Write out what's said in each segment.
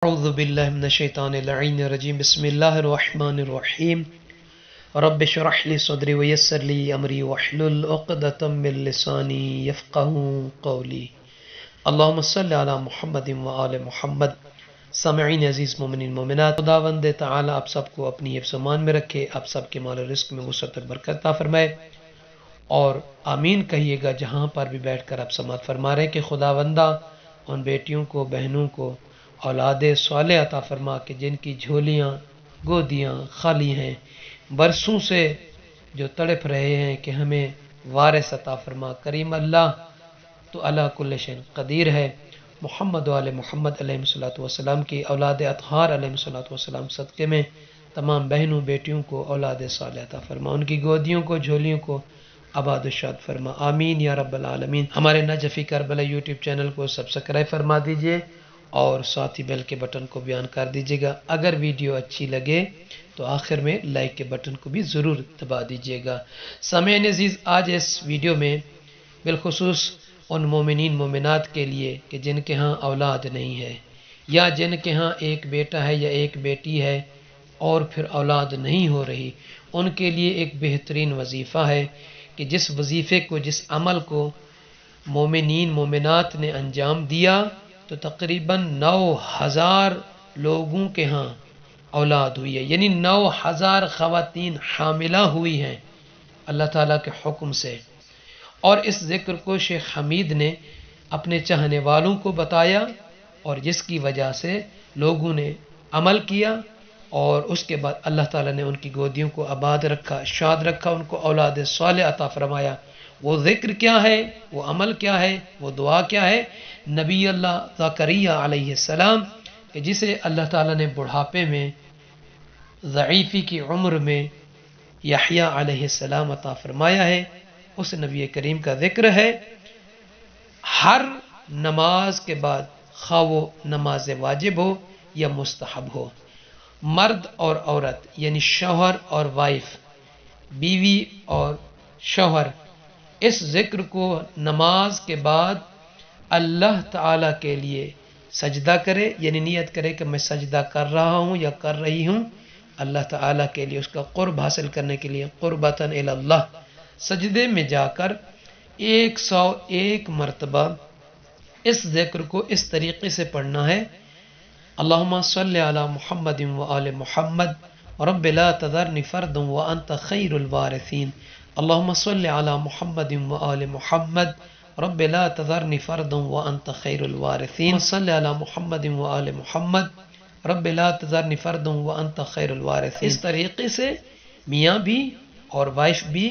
اعوذ باللہ من الشیطان اللعین الرجیم بسم اللہ الرحمن الرحیم رب اشرح لی صدری ویسر لی امری واحلل عقدۃ من لسانی یفقهوا قولی اللہم صلی علی محمد وآل محمد۔ سامعین عزیز مومنین مومنات، خداوند تعالی آپ سب کو اپنی حفظ و امان میں رکھے، آپ سب کے مال و رزق میں وسعت اور برکت عطا فرمائے، اور آمین کہیے گا جہاں پر بھی بیٹھ کر آپ سماعت فرما رہے ہیں کہ خداوندہ ان بیٹیوں کو، بہنوں کو اولاد صالح عطا فرما کہ جن کی جھولیاں گودیاں خالی ہیں، برسوں سے جو تڑپ رہے ہیں کہ ہمیں وارث عطا فرما۔ کریم اللہ تو اللہ کل شیء قدیر ہے۔ محمد و آل محمد علیہ الصلوۃ والسلام کی اولاد اطہار علیہ الصلوۃ والسلام صدقے میں تمام بہنوں بیٹیوں کو اولاد صالح عطا فرما، ان کی گودیوں کو، جھولیوں کو آباد و شاد فرما، آمین یا رب العالمین۔ ہمارے نجفی کربلا یوٹیوب چینل کو سبسکرائب فرما دیجئے اور ساتھ ہی بیل کے بٹن کو بیان کر دیجئے گا۔ اگر ویڈیو اچھی لگے تو آخر میں لائک کے بٹن کو بھی ضرور دبا دیجئے گا۔ سامعین عزیز، آج اس ویڈیو میں بالخصوص ان مومنین مومنات کے لیے کہ جن کے ہاں اولاد نہیں ہے، یا جن کے ہاں ایک بیٹا ہے یا ایک بیٹی ہے اور پھر اولاد نہیں ہو رہی، ان کے لیے ایک بہترین وظیفہ ہے کہ جس وظیفے کو، جس عمل کو مومنین مومنات نے انجام دیا تو تقریباً 9000 لوگوں کے ہاں اولاد ہوئی ہے، یعنی 9000 خواتین حاملہ ہوئی ہیں اللہ تعالیٰ کے حکم سے۔ اور اس ذکر کو شیخ حمید نے اپنے چاہنے والوں کو بتایا، اور جس کی وجہ سے لوگوں نے عمل کیا، اور اس کے بعد اللہ تعالیٰ نے ان کی گودیوں کو آباد رکھا، شاد رکھا، ان کو اولاد صالح عطا فرمایا۔ وہ ذکر کیا ہے، وہ عمل کیا ہے، وہ دعا کیا ہے؟ نبی اللہ زکریا علیہ السلام کہ جسے اللہ تعالیٰ نے بڑھاپے میں، ضعیفی کی عمر میں یحییٰ علیہ السلام عطا فرمایا ہے، اس نبی کریم کا ذکر ہے۔ ہر نماز کے بعد، خواہ وہ نماز واجب ہو یا مستحب ہو، مرد اور عورت یعنی شوہر اور وائف، بیوی اور شوہر، اس ذکر کو نماز کے بعد اللہ تعالیٰ کے لیے سجدہ کرے، یعنی نیت کرے کہ میں سجدہ کر رہا ہوں یا کر رہی ہوں اللہ تعالیٰ کے لیے، اس کا قرب حاصل کرنے کے لیے، قربتاً الی اللہ، سجدے میں جا کر 101 مرتبہ اس ذکر کو اس طریقے سے پڑھنا ہے: اللہم صلی علی محمد وآل محمد رب لا تذرنی فردا وانت خیر الوارثین۔ اللہم صلی علی محمد وآل محمد رب لا تذرنی فردا وانت خیر الوارثین۔ صلی علی محمد وآل محمد رب لا تذرنی فردا وانت خیر الوارثین۔ اس طریقے سے میاں بھی اور وائف بھی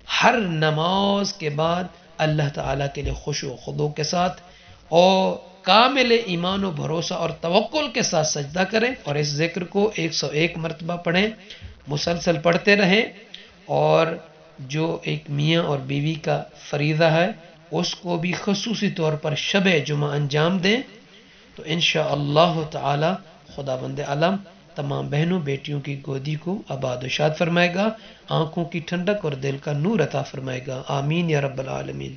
ہر نماز کے بعد اللہ تعالیٰ کے لیے خشوع و خضوع کے ساتھ اور کامل ایمان و بھروسہ اور توکل کے ساتھ سجدہ کریں، اور اس ذکر کو 101 مرتبہ پڑھیں، مسلسل پڑھتے رہیں، اور جو ایک میاں اور بیوی کا فریضہ ہے اس کو بھی خصوصی طور پر شب جمعہ انجام دیں، تو انشاءاللہ تعالی خداوند عالم تمام بہنوں بیٹیوں کی گودی کو آباد و شاد فرمائے گا، آنکھوں کی ٹھنڈک اور دل کا نور عطا فرمائے گا، آمین یا رب العالمین۔